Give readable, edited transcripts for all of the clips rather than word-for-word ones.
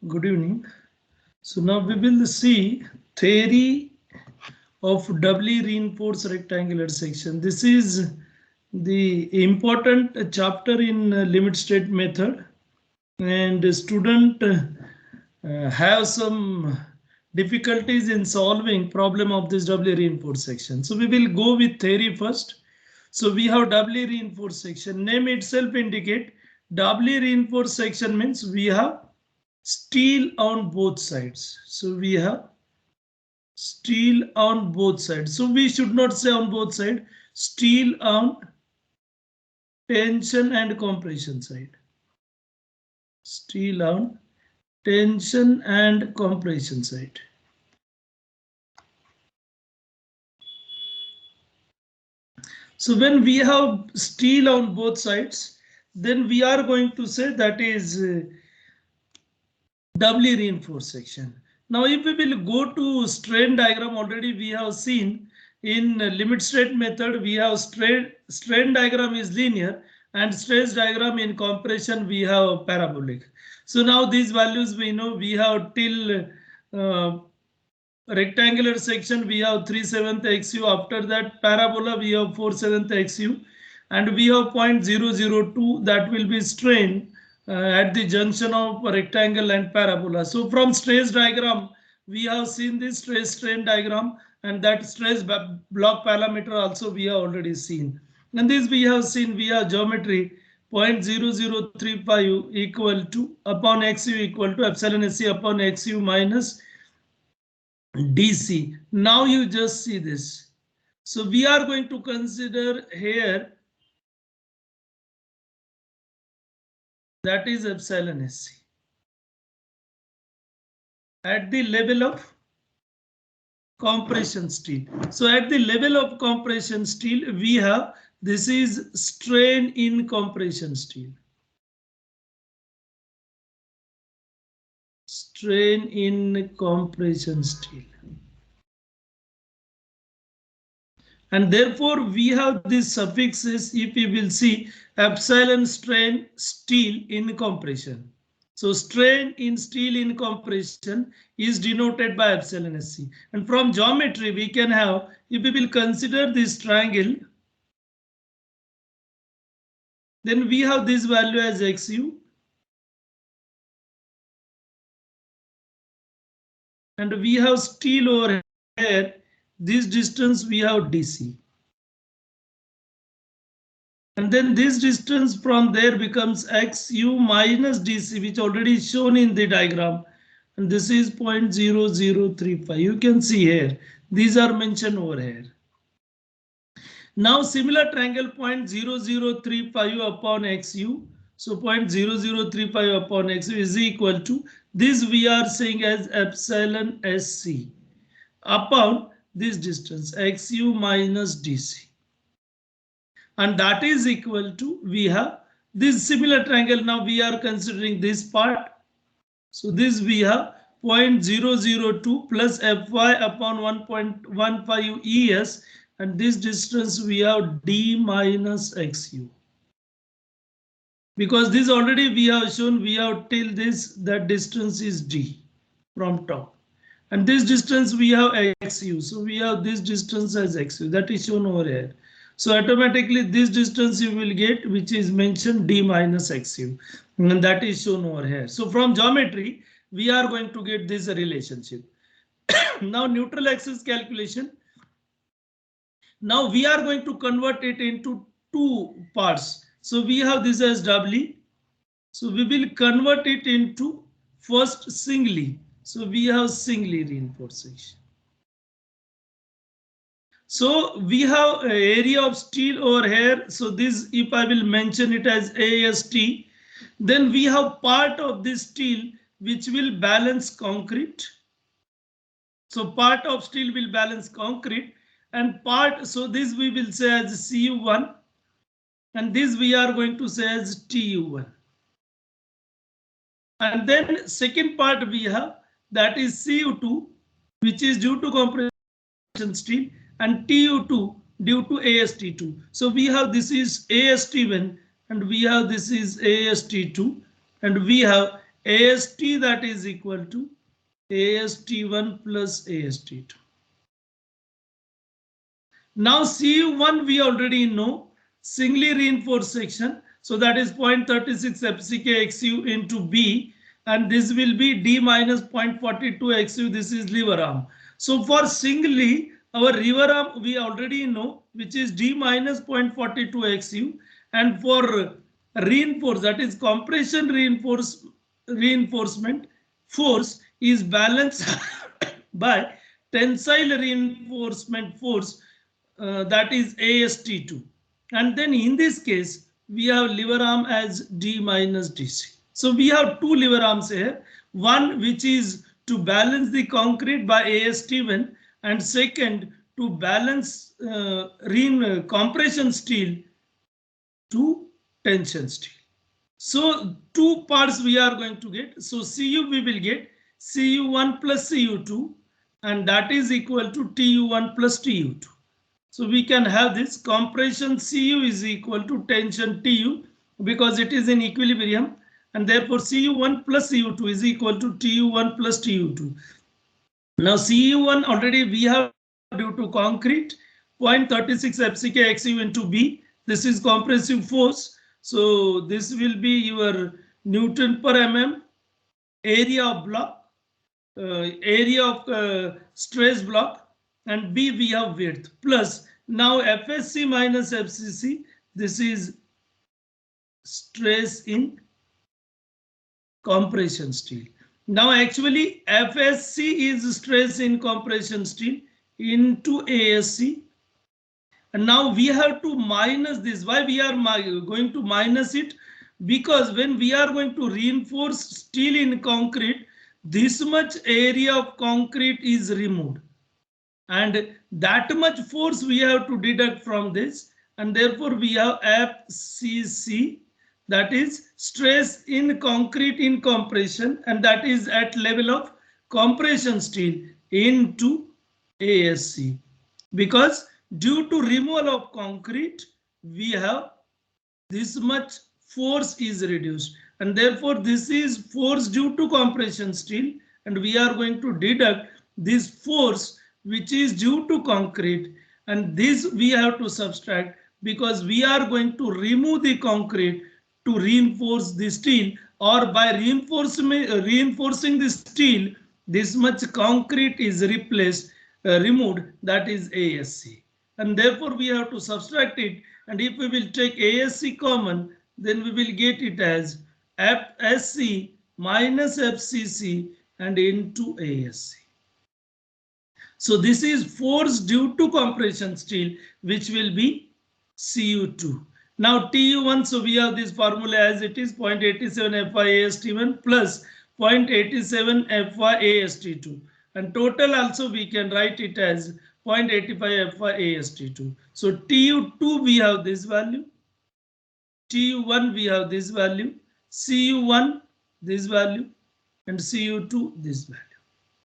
Good evening. So now we will see theory of doubly reinforced rectangular section. This is the important chapter in limit state method, and the student have some difficulties in solving problem of this doubly reinforced section. So we will go with theory first. So we have doubly reinforced section. Name itself indicate doubly reinforced section means we have steel on both sides. So we have steel on both sides. So we should not say on both sides, steel on tension and compression side. Steel on tension and compression side. So when we have steel on both sides, then we are going to say that is doubly reinforced section. Now if we will go to strain diagram, already we have seen in limit state method we have strain diagram is linear and stress diagram in compression we have parabolic. So now these values we know we have till rectangular section we have 3/7 XU, after that parabola we have 4/7 XU, and we have 0.002 that will be strain at the junction of rectangle and parabola. So from stress diagram we have seen this stress strain diagram, and that stress block parameter also we have already seen. And this we have seen via geometry 0.0035 equal to upon XU equal to epsilon SC upon XU minus DC. Now you just see this. So we are going to consider here that is epsilon SC at the level of compression steel. So at the level of compression steel we have this is strain in compression steel. Strain in compression steel. And therefore we have these suffixes if we will see epsilon strain steel in compression. So strain in steel in compression is denoted by epsilon SC. And from geometry we can have, if we will consider this triangle, then we have this value as XU. And we have steel over here, this distance we have DC. And then this distance from there becomes XU minus DC, which already is shown in the diagram. And this is 0.0035. You can see here, these are mentioned over here. Now similar triangle 0.0035 upon XU. So 0.0035 upon XU is equal to this we are saying as epsilon SC upon this distance XU minus DC. And that is equal to, we have this similar triangle. Now we are considering this part. So this we have 0.002 plus Fy upon 1.15 ES, and this distance we have D minus XU. Because this already we have shown, we have till this, that distance is D from top. And this distance we have XU. So we have this distance as XU, that is shown over here. So automatically this distance you will get, which is mentioned D minus XU, and that is shown over here. So from geometry, we are going to get this relationship. Now neutral axis calculation. Now we are going to convert it into two parts. So we have this as doubly. So we will convert it into first singly. So we have singly reinforced section. So we have area of steel over here. So this, if I will mention it as AST, then we have part of this steel which will balance concrete. So part of steel will balance concrete, and part, so this we will say as CU1, and this we are going to say as TU1. And then second part we have, that is CU2, which is due to compression steel, and TU2 due to AST2. So we have this is AST1 and we have this is AST2, and we have AST that is equal to AST1 plus AST2. Now CU1 we already know, singly reinforced section. So that is 0.36 FCK XU into B, and this will be D minus 0.42 XU. This is lever arm. So for singly, our lever arm we already know, which is D minus 0.42 XU, and for reinforce, that is compression reinforcement force is balanced by tensile reinforcement force, that is AST2. And then in this case, we have lever arm as D minus DC. So we have two lever arms here. One which is to balance the concrete by AST1, and second to balance compression steel to tension steel. So two parts we are going to get. So Cu we will get Cu1 plus Cu2, and that is equal to Tu1 plus Tu2. So we can have this compression Cu is equal to tension Tu, because it is in equilibrium, and therefore Cu1 plus Cu2 is equal to Tu1 plus Tu2. Now Cu1 already we have due to concrete 0.36 FCK XU into B. This is compressive force. So this will be your Newton per mm, area of block, area of stress block, and B we have width, plus now FSC minus FCC, this is stress in compression steel. Now actually FSC is stress in compression steel into ASC, and now we have to minus this. Why we are going to minus it? Because when we are going to reinforce steel in concrete, this much area of concrete is removed, and that much force we have to deduct from this, and therefore we have FCC, that is stress in concrete in compression, and that is at level of compression steel into ASC. Because due to removal of concrete, we have this much force is reduced, and therefore this is force due to compression steel, and we are going to deduct this force which is due to concrete, and this we have to subtract, because we are going to remove the concrete to reinforce the steel, or by reinforcing the steel, this much concrete is removed, that is ASC, and therefore we have to subtract it, and if we will take ASC common, then we will get it as FSC minus FCC and into ASC. So this is force due to compression steel, which will be Cu2. Now Tu1, so we have this formula as it is 0.87 FY AST1 plus 0.87 FY AST2, and total also we can write it as 0.85 FY AST2. So Tu2 we have this value, Tu1 we have this value, Cu1 this value, and Cu2 this value,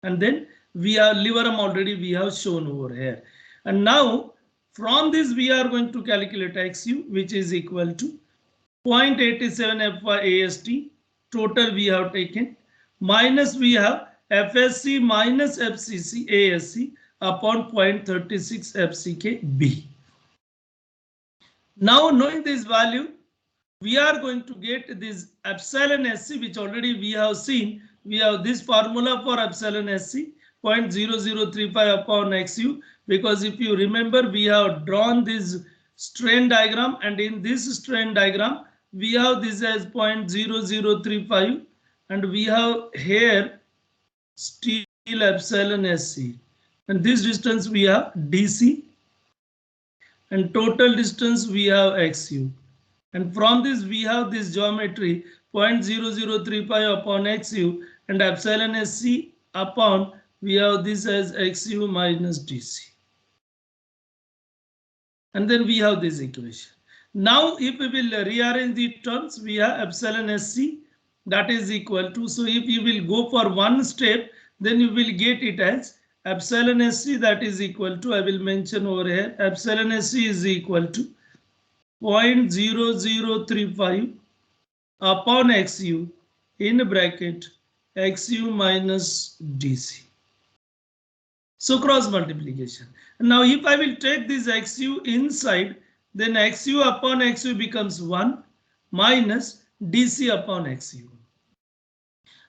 and then we have lever arm already we have shown over here. And now from this we are going to calculate XU, which is equal to 0.87 FY AST, total we have taken, minus we have FSC minus FCC ASC upon 0.36 FCK B. Now knowing this value, we are going to get this epsilon SC, which already we have seen. We have this formula for epsilon SC, 0.0035 upon XU, because if you remember, we have drawn this strain diagram, and in this strain diagram, we have this as 0.0035, and we have here steel epsilon SC, and this distance we have DC, and total distance we have XU. And from this we have this geometry 0.0035 upon XU, and epsilon SC upon, we have this as XU minus DC. And then we have this equation. Now if we will rearrange the terms, we have epsilon SC that is equal to, so if you will go for one step, then you will get it as epsilon SC that is equal to, I will mention over here, epsilon SC is equal to 0.0035 upon XU in bracket XU minus DC. So cross multiplication. Now if I will take this XU inside, then XU upon XU becomes 1 minus DC upon XU.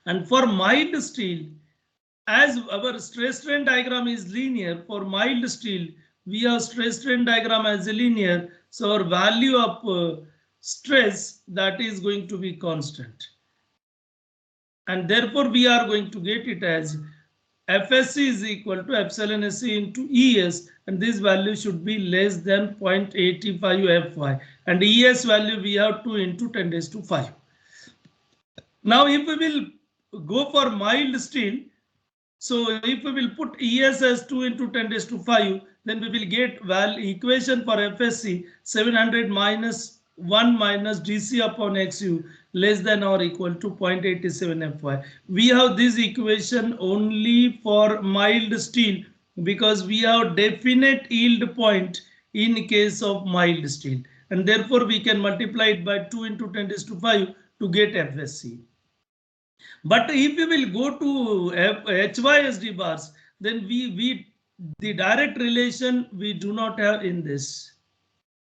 And for mild steel, as our stress strain diagram is linear, for mild steel, we have stress strain diagram as a linear. So our value of stress, that is going to be constant. And therefore we are going to get it as FSC is equal to epsilon SC into ES, and this value should be less than 0.85 Fy, and ES value we have 2 into 10 raised to 5. Now if we will go for mild steel, so if we will put ES as 2 into 10 raised to 5, then we will get equation for FSC 700 minus 1 minus DC upon XU less than or equal to 0.87 Fy. We have this equation only for mild steel because we have definite yield point in case of mild steel, and therefore we can multiply it by 2 into 10 raised to 5 to get FSC. But if we will go to HYSD bars, then the direct relation we do not have in this.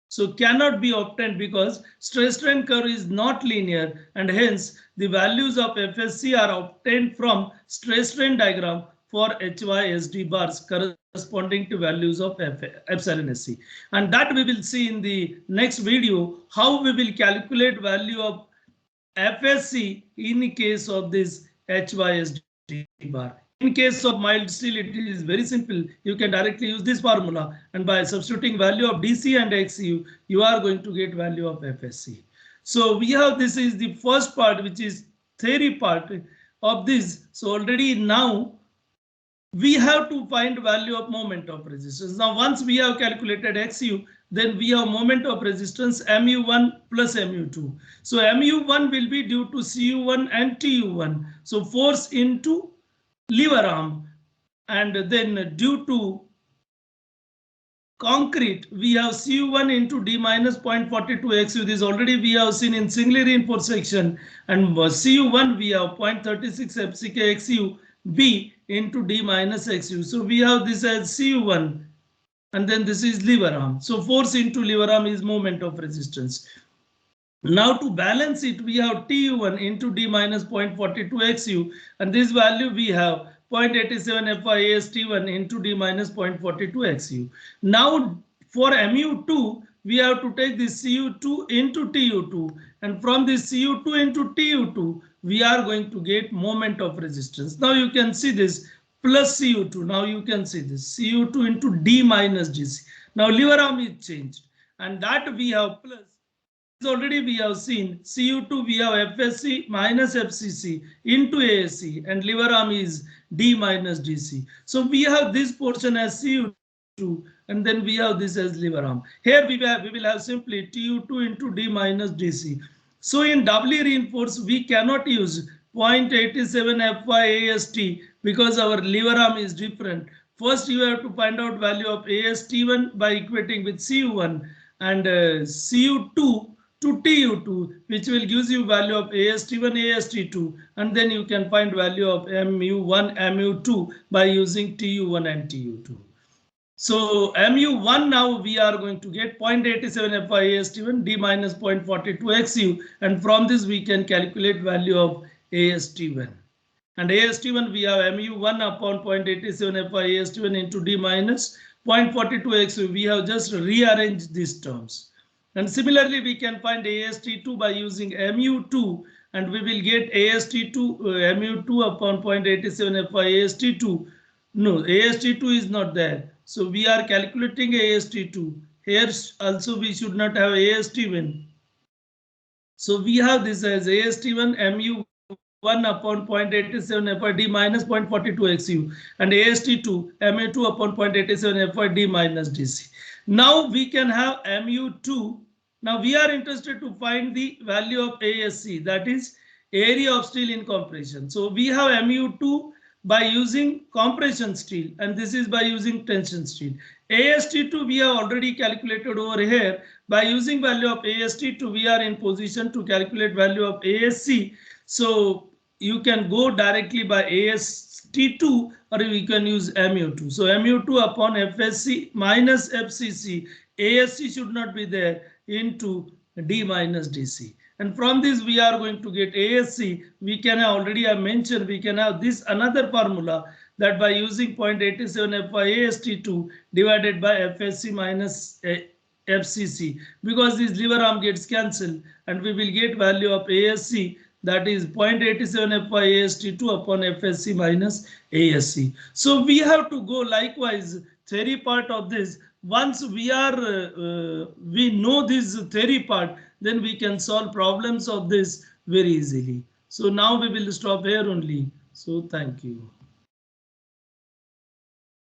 So cannot be obtained because stress strain curve is not linear, and hence the values of FSC are obtained from stress strain diagram for HYSD bars corresponding to values of epsilon SC. And that we will see in the next video, how we will calculate value of FSC in case of this HYSD bar. In case of mild steel, it is very simple. You can directly use this formula, and by substituting value of DC and XU, you are going to get value of FSC. So we have, this is the first part, which is theory part of this. So already now we have to find value of moment of resistance. Now once we have calculated XU, then we have moment of resistance mu1 plus mu2. So mu1 will be due to cu1 and tu1. So force into lever arm, and then due to concrete we have cu1 into d minus 0.42 XU. This already we have seen in singly reinforced section, and cu1 we have 0.36 FCK XU b into d minus XU. So we have this as cu1, and then this is lever arm. So force into lever arm is moment of resistance. Now to balance it, we have tu1 into d minus 0.42 XU, and this value we have 0.87 Fy AST1 into d minus 0.42 XU. Now for mu2, we have to take this cu2 into tu2, and from this cu2 into tu2, we are going to get moment of resistance. Now you can see this plus cu2. Now you can see this cu2 into d minus dc. Now lever arm is changed, and that we have plus. Already we have seen cu2 we have FSC minus FCC into ASC, and lever arm is d minus dc. So we have this portion as cu2, and then we have this as lever arm. Here we will have simply tu2 into d minus dc. So in doubly reinforced we cannot use 0.87 Fy AST because our lever arm is different. First you have to find out value of AST1 by equating with cu1 and cu2 to tu2, which will give you value of AST1 AST2, and then you can find value of mu1 mu2 by using tu1 and tu2. So mu1 now we are going to get 0.87 Fy AST1 d minus 0.42 XU, and from this we can calculate value of AST1. And AST1 we have mu1 upon 0.87 Fy AST1 into d minus 0.42 XU. We have just rearranged these terms. And similarly, we can find AST2 by using mu2, and we will get AST2 mu2 upon 0.87 Fy AST2. No, AST2 is not there. So we are calculating AST2. Here also we should not have AST1. So we have this as AST1 mu1 upon 0.87 Fy d minus 0.42 XU, and AST2 mu2 upon 0.87 Fy d minus dc. Now we can have mu2. Now we are interested to find the value of ASC, that is area of steel in compression. So we have mu2 by using compression steel, and this is by using tension steel. AST2 we have already calculated over here. By using value of AST2, we are in position to calculate value of ASC. So you can go directly by AST2 or you can use MU2. So MU2 upon FSC minus FCC, ASC should not be there, into D minus DC. And from this we are going to get ASC. We can have, already have mentioned, we can have this another formula, that by using 0.87 FYAST2 divided by FSC minus FCC, because this lever arm gets cancelled and we will get value of ASC, that is 0.87 FYAST2 upon FSC minus ASC. So we have to go likewise theory part of this. Once we know this theory part, then we can solve problems of this very easily. So now we will stop here only. So thank you.